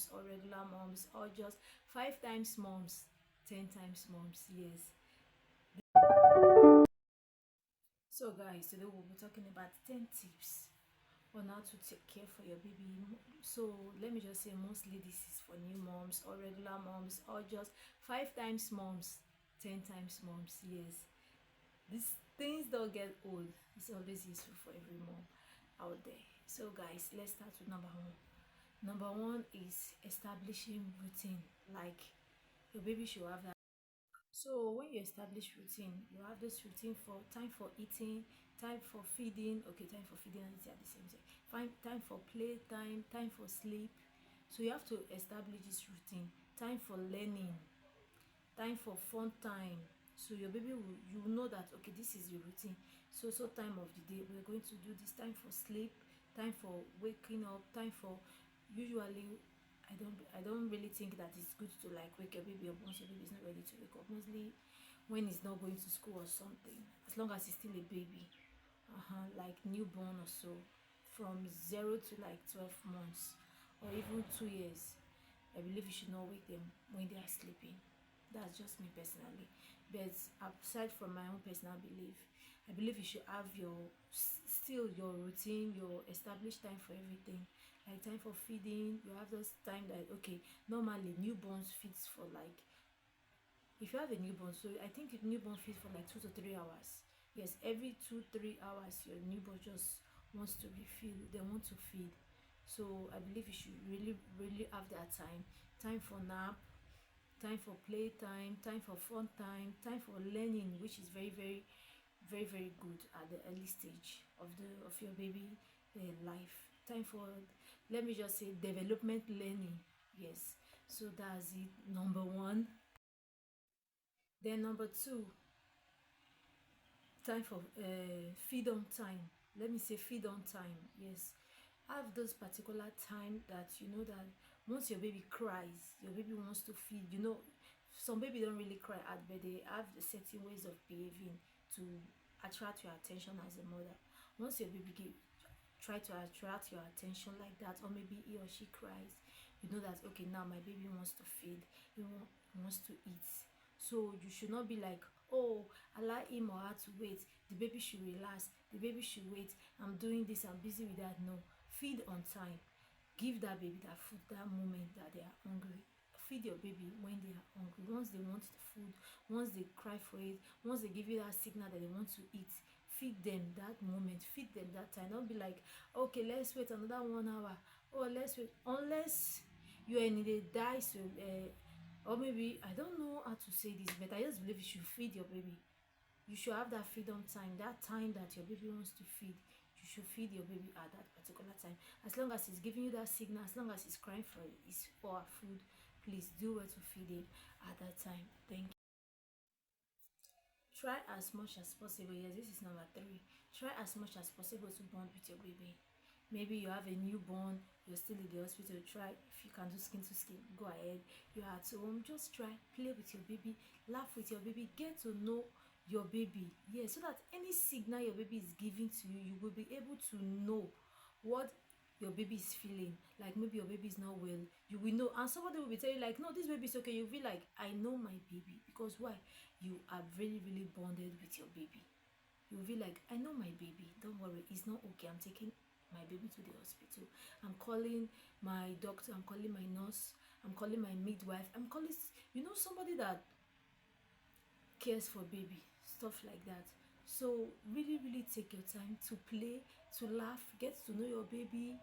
moms, or regular moms, or just 5 times moms, 10 times moms. Yes. So guys, today we'll be talking about 10 tips on how to take care for your baby. So let me just say, mostly this is for new moms or regular moms, or just 5 times moms, 10 times moms. Yes, these things don't get old. It's always useful for every mom out there. So guys, let's start with number one. Number one is establishing routine. Like, your baby should have that. So when you establish routine, you have this routine for time for eating, time for feeding. Okay, time for feeding and eating at the same time. Find time for play time for sleep. So you have to establish this routine. Time for learning, time for fun time. So your baby will, you know that okay, this is your routine. So time of the day we're going to do this. Time for sleep, time for waking up, time for, usually I don't really think that it's good to like wake your baby up once your baby is not ready to wake up, mostly when he's not going to school or something, as long as he's still a baby, like newborn or so, from 0 to like 12 months or even 2 years. I believe you should not wake them when they are sleeping. That's just me personally. But aside from my own personal belief, I believe you should have your still your routine, your established time for everything. Like time for feeding, you have those time that okay, normally newborns feeds for like, if you have a newborn, so I think if newborn feeds for like 2 to 3 hours. Yes, every 2 3 hours your newborn just wants to refill, they want to feed. So I believe you should really have that time. Time for nap, time for playtime, time for fun time for learning, which is very good at the early stage of your baby life. Time for, let me just say, development learning. Yes. So that's it. Number one. Then number two, time for feed on time. Let me say feed on time. Yes, have those particular time that you know that once your baby cries, your baby wants to feed. You know, some baby don't really cry out, but they have certain ways of behaving to attract your attention as a mother. Once your baby try to attract your attention like that, or maybe he or she cries, you know that okay, now my baby wants to feed, wants to eat. So you should not be like, oh, allow him or her to wait, the baby should relax, the baby should wait, I'm doing this, I'm busy with that. No, feed on time. Give that baby that food that moment that they are hungry. Feed your baby when they are hungry. Once they want the food, once they cry for it, once they give you that signal that they want to eat, feed them that moment, feed them that time. Don't be like, okay, let's wait another 1 hour. Oh, let's wait. Unless you are in a die, so or maybe I don't know how to say this, but I just believe you should feed your baby. You should have that freedom time, that time that your baby wants to feed. You should feed your baby at that particular time. As long as he's giving you that signal, as long as he's crying for his or her food, please do well to feed him at that time. Thank you. Try as much as possible. Yes, this is number three. Try as much as possible to bond with your baby. Maybe you have a newborn, you're still in the hospital. Try, if you can do skin to skin, go ahead. You're at home, just try, play with your baby, laugh with your baby, get to know your baby. Yeah, so that any signal your baby is giving to you, you will be able to know what your baby is feeling. Like maybe your baby is not well, you will know, and somebody will be telling you like, no, this baby is okay. You'll be like, I know my baby. Because why? You are really bonded with your baby. You'll be like, I know my baby, don't worry, it's not okay, I'm taking my baby to the hospital, I'm calling my doctor, I'm calling my nurse, I'm calling my midwife, I'm calling, somebody that cares for baby, stuff like that. So really take your time to play, to laugh, get to know your baby.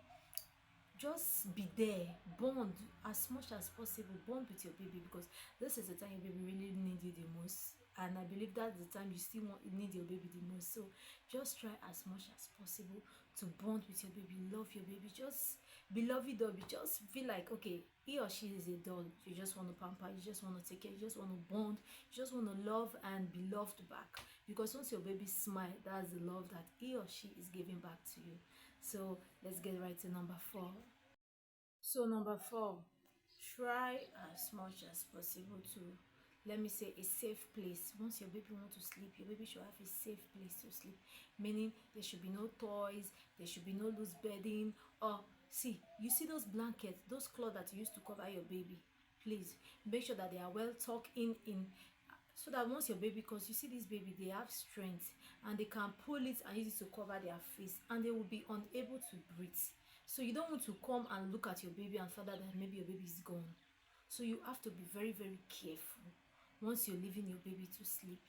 Just be there, bond as much as possible, bond with your baby, because this is the time your baby really need you the most, and I believe that's the time you still need your baby the most. So just try as much as possible to bond with your baby, love your baby, just be lovey-dovey, just feel like okay, he or she is a doll. You just want to pamper, you just want to take care, you just want to bond, you just want to love and be loved back, because once your baby smile, that's the love that he or she is giving back to you. So let's get right to number four. So number four, try as much as possible to, let me say, a safe place. Once your baby wants to sleep, your baby should have a safe place to sleep. Meaning there should be no toys, there should be no loose bedding, or See, you see those blankets, those clothes that you used to cover your baby, please make sure that they are well tucked in, so that once your baby, because you see this baby, they have strength and they can pull it and use it to cover their face, and they will be unable to breathe. So you don't want to come and look at your baby and find out that maybe your baby is gone. So you have to be very, very careful once you're leaving your baby to sleep.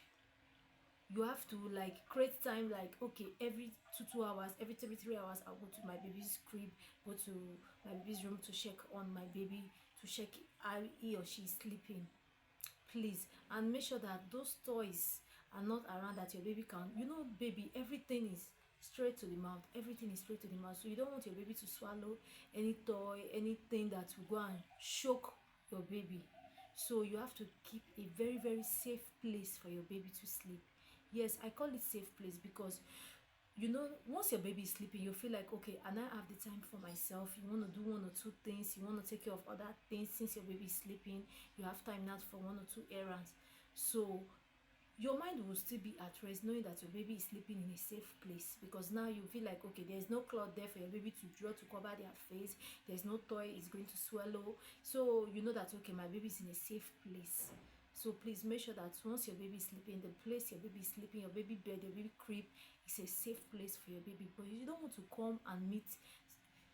You have to like create time, like okay, every 2 hours, every 3 hours, I'll go to my baby's crib, go to my baby's room to check on my baby, to check how he or she is sleeping, please. And make sure that those toys are not around, that your baby can, baby, everything is straight to the mouth, everything is straight to the mouth. So you don't want your baby to swallow any toy, anything that will go and shock your baby. So you have to keep a very, very safe place for your baby to sleep. Yes, I call it safe place because once your baby is sleeping, you feel like, okay, and I have the time for myself. You want to do one or two things, you want to take care of other things. Since your baby is sleeping, you have time now for one or two errands. So your mind will still be at rest knowing that your baby is sleeping in a safe place, because now you feel like, okay, there's no cloth there for your baby to draw to cover their face, there's no toy it's going to swallow. So you know that, okay, my baby is in a safe place. So please make sure that once your baby is sleeping, the place your baby is sleeping, your baby bed, your baby crib, is a safe place for your baby. But you don't want to come and meet,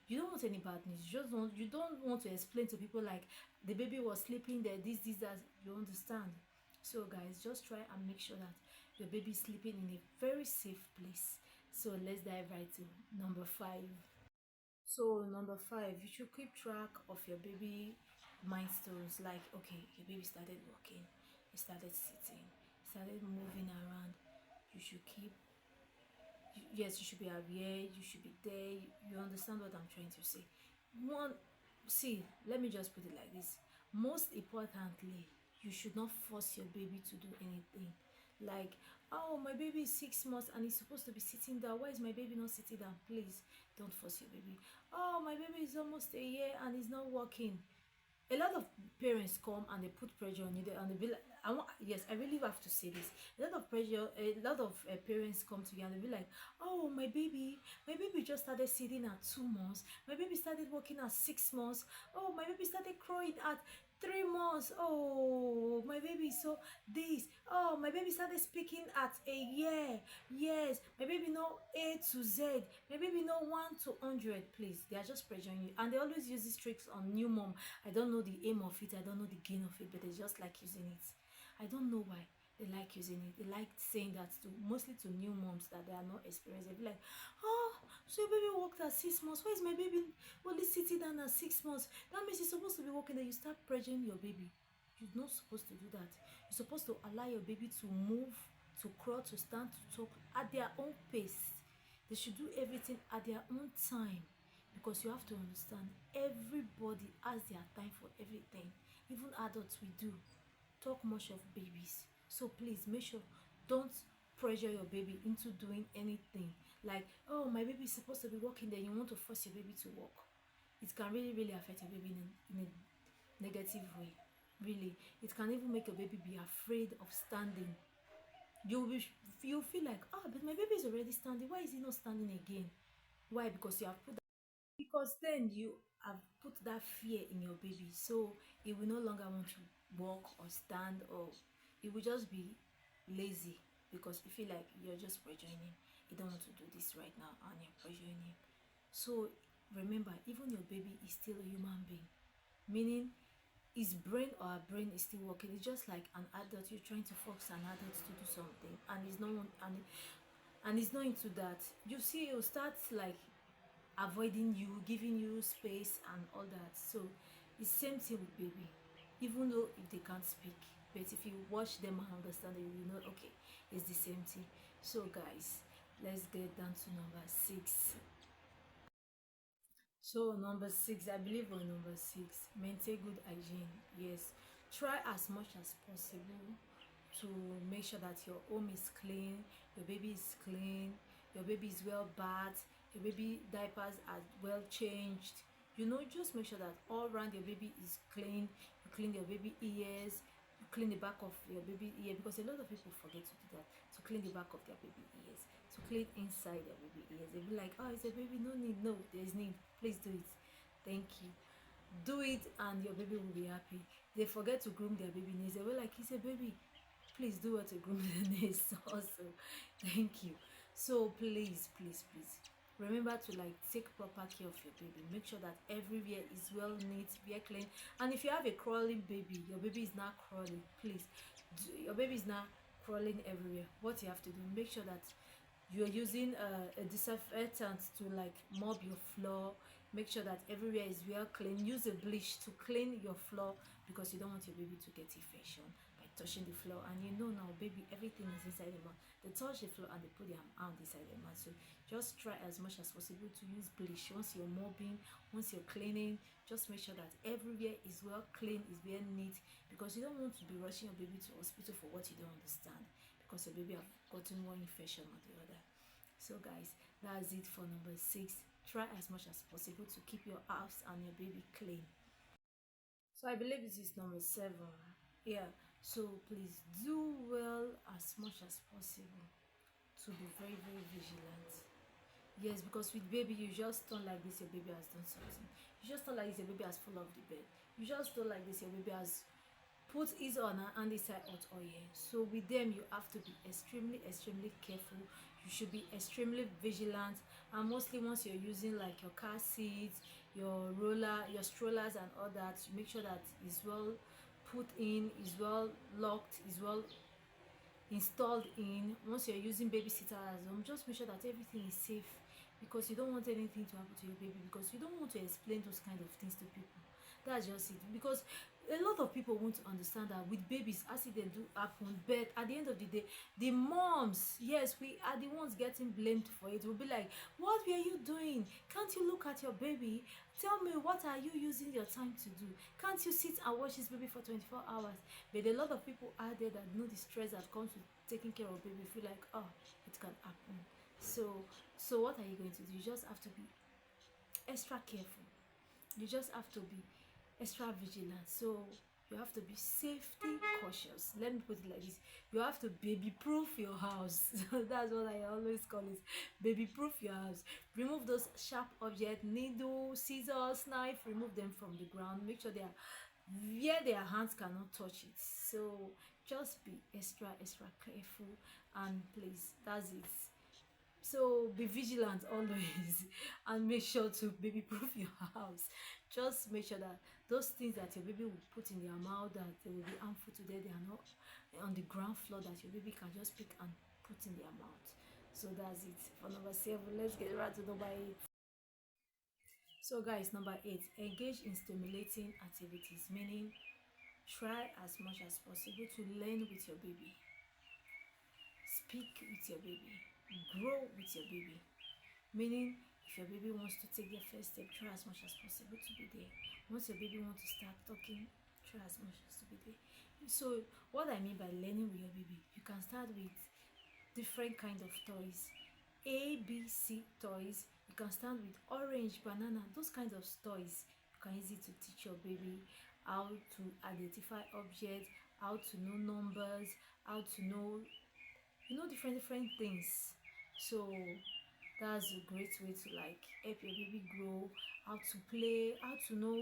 you don't want any bad news. You don't want to explain to people like the baby was sleeping there, this, that. You understand? So guys, just try and make sure that your baby is sleeping in a very safe place. So let's dive right to number 5. So number 5, you should keep track of your baby milestones. Like, okay, your baby started walking, he started sitting, started moving around. You should keep, yes, you should be aware, you should be there. You understand what I'm trying to say? One, see, let me just put it like this. Most importantly, you should not force your baby to do anything. Like, oh, my baby is 6 months and he's supposed to be sitting down, why is my baby not sitting down? Please don't force your baby. Oh, my baby is almost a year and he's not walking. A lot of parents come and they put pressure on you, and they be like, yes, I really have to say this. A lot of pressure, a lot of parents come to you and they be like, oh, my baby just started sitting at 2 months, my baby started walking at 6 months, oh, my baby started crawling at 3 months, oh, my baby so this, oh, my baby started speaking at a year, yes, my baby know A to Z, my baby know 1 to 100. Please, they are just pressuring you, and they always use these tricks on new mom. I don't know the aim of it, I don't know the gain of it, but they just like using it. I don't know why they like using it. They like saying that to, mostly to new moms that they are not experienced. They be like, oh, so your baby walked at 6 months, why is my baby only sitting down at 6 months? That means you're supposed to be walking. Then you start pressuring your baby. You're not supposed to do that. You're supposed to allow your baby to move, to crawl, to stand, to talk at their own pace. They should do everything at their own time, because you have to understand, everybody has their time for everything. Even adults, we do talk much of babies. So please make sure, don't pressure your baby into doing anything. Like, oh, my baby is supposed to be walking, then you want to force your baby to walk. It can really, really affect your baby in a negative way. Really, it can even make your baby be afraid of standing. You feel like, oh, but my baby is already standing, why is he not standing again? Why? Because you have put, because then you have put that fear in your baby, so he will no longer want to walk or stand, or he will just be lazy, because you feel like you're just pressuring him. You don't want to do this right now and you're pressuring him. So remember, even your baby is still a human being, meaning his brain or her brain is still working. It's just like an adult. You're trying to force an adult to do something, and he's not and he's not into that. You see, he'll start like avoiding you, giving you space and all that. So it's same thing with baby. Even though if they can't speak, but if you watch them and understand it, you know, okay, it's the same thing. So guys, let's get down to number 6. So number 6, I believe on number 6, maintain good hygiene. Yes, try as much as possible to make sure that your home is clean, your baby is clean, your baby is well bathed, your baby diapers are well changed. Just make sure that all around your baby is clean. You clean your baby ears, you clean the back of your baby ear, because a lot of people forget to do that, to clean the back of their baby ears, to clean inside their baby ears. They'll be like, oh, it's a baby, no need. No, there's need. Please do it. Thank you. Do it and your baby will be happy. They forget to groom their baby nails. They were like, it's a baby, please do what to groom the nails also. Thank you. So please, please, please remember to like take proper care of your baby. Make sure that everywhere is well neat, very clean. And if you have a crawling baby, your baby is not crawling, please, your baby is not crawling everywhere. What you have to do, make sure that you're using a disinfectant to like mop your floor. Make sure that everywhere is well clean. Use a bleach to clean your floor, because you don't want your baby to get infection by touching the floor. And you know now, baby, everything is inside the mouth. They touch the floor and they put their hand inside the mouth. So just try as much as possible to use bleach. Once you're mopping, once you're cleaning, just make sure that everywhere is well clean, is very neat, because you don't want to be rushing your baby to hospital for what you don't understand, because your baby have gotten one infection or the other. So guys, that's it for number 6. Try as much as possible to keep your house and your baby clean. So I believe this is number 7. Yeah, so please do well as much as possible to be very, very vigilant. Yes, because with baby, you just don't like this, your baby has done something. You just don't like this, your baby has full of the bed. You just don't like this, your baby has put his on her and inside hot oil. So with them, you have to be extremely, extremely careful. You should be extremely vigilant. And mostly once you're using like your car seats, your roller, your strollers and all that, you make sure that it's well put in, is well locked, is well installed in. Once you're using babysitter as home, just make sure that everything is safe, because you don't want anything to happen to your baby, because you don't want to explain those kind of things to people. That's just it. Because a lot of people want to understand that with babies, accident do happen, but at the end of the day, the moms, yes, we are the ones getting blamed for it. We'll be like, what were you doing? Can't you look at your baby? Tell me, what are you using your time to do? Can't you sit and watch this baby for 24 hours? But a lot of people out there that know the stress that comes with taking care of baby feel like, oh, it can happen. So what are you going to do? You just have to be extra careful. You just have to be extra vigilant. So you have to be safety cautious. Let me put it like this: you have to baby proof your house. That's what I always call it: baby proof your house. Remove those sharp objects, needle, scissors, knife, remove them from the ground. Make sure they are where their hands cannot touch it. So just be extra, extra careful, and please, that's it. So be vigilant always, and make sure to baby proof your house. Just make sure that those things that your baby will put in their mouth, that they will be harmful to them, they are not on the ground floor, that your baby can just pick and put in their mouth. So that's it for number 7. Let's get right to number 8. So guys, number 8, engage in stimulating activities, meaning try as much as possible to learn with your baby, speak with your baby, grow with your baby. Meaning, if your baby wants to take their first step, try as much as possible to be there. Once your baby wants to start talking, try as much as to be there. So what I mean by learning with your baby, you can start with different kind of toys, A, B, C toys. You can start with orange, banana, those kinds of toys. You can use it to teach your baby how to identify objects, how to know numbers, how to know, different things. So that's a great way to like help your baby grow, how to play, how to know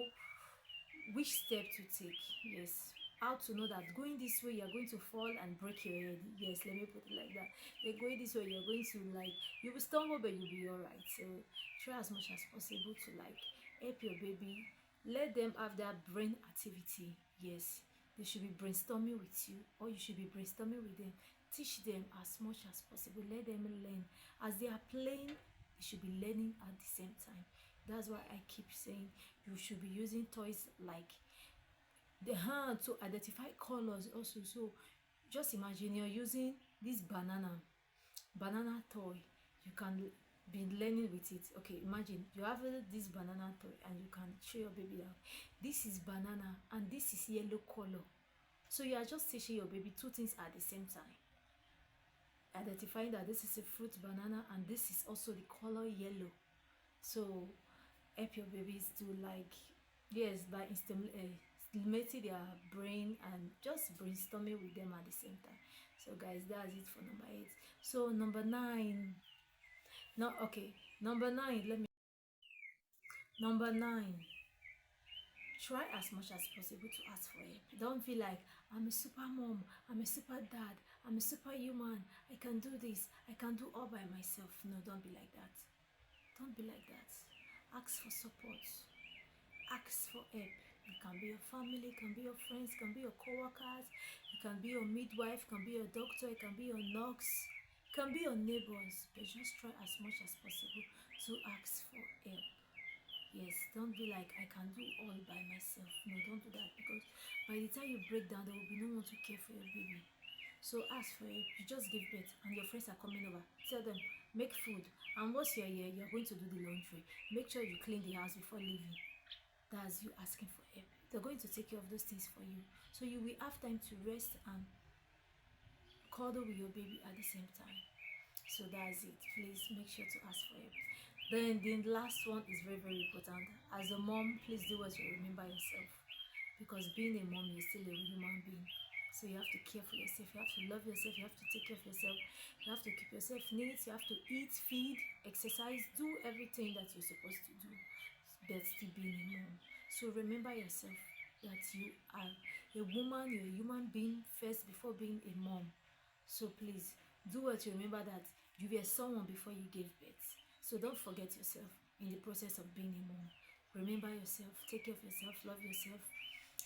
which step to take. Yes, how to know that going this way you're going to fall and break your head. Yes, let me put it like that. You're going this way, you're going to like, you will stumble but you'll be all right. So try as much as possible to like help your baby. Let them have that brain activity. Yes, they should be brainstorming with you, or you should be brainstorming with them. Teach them as much as possible. Let them learn. As they are playing, they should be learning at the same time. That's why I keep saying you should be using toys like the hand to identify colors also. So just imagine you're using this banana toy. You can be learning with it. Okay, imagine you have this banana toy and you can show your baby that this is banana and this is yellow color. So you are just teaching your baby two things at the same time, identifying that this is a fruit banana and this is also the color yellow. So help your babies to like, yes, by stimulating their brain and just brainstorming with them at the same time. So guys, that's it for number 8. So number 9, no, okay, number 9, number 9, try as much as possible to ask for help. Don't feel like I'm a super mom, I'm a super dad, I'm a superhuman, I can do this, I can do all by myself. No, don't be like that. Don't be like that. Ask for support. Ask for help. It can be your family, it can be your friends, it can be your co-workers, it can be your midwife, it can be your doctor, it can be your nurse, it can be your neighbors. But just try as much as possible to ask for help. Yes, don't be like I can do all by myself. No, don't do that, because by the time you break down, there will be no one to care for your baby. So ask for help. You just give birth and your friends are coming over. Tell them, make food. And once you're here, you're going to do the laundry. Make sure you clean the house before leaving. That's you asking for help. They're going to take care of those things for you. So you will have time to rest and cuddle with your baby at the same time. So that's it. Please make sure to ask for help. Then the last one is very, very important. As a mom, please do what you remember yourself. Because being a mom, you're still a human being. So you have to care for yourself. You have to love yourself. You have to take care of yourself. You have to keep yourself neat. You have to eat, feed, exercise, do everything that you're supposed to do. But still being a mom. So remember yourself that you are a woman, you're a human being first before being a mom. So please do what you remember that you were someone before you gave birth. So don't forget yourself in the process of being a mom. Remember yourself, take care of yourself, love yourself,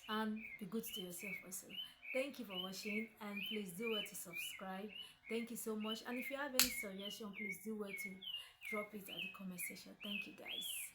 and be good to yourself also. Thank you for watching, and please do well to subscribe. Thank you so much. And if you have any suggestion, please do well to drop it at the comment section. Thank you guys.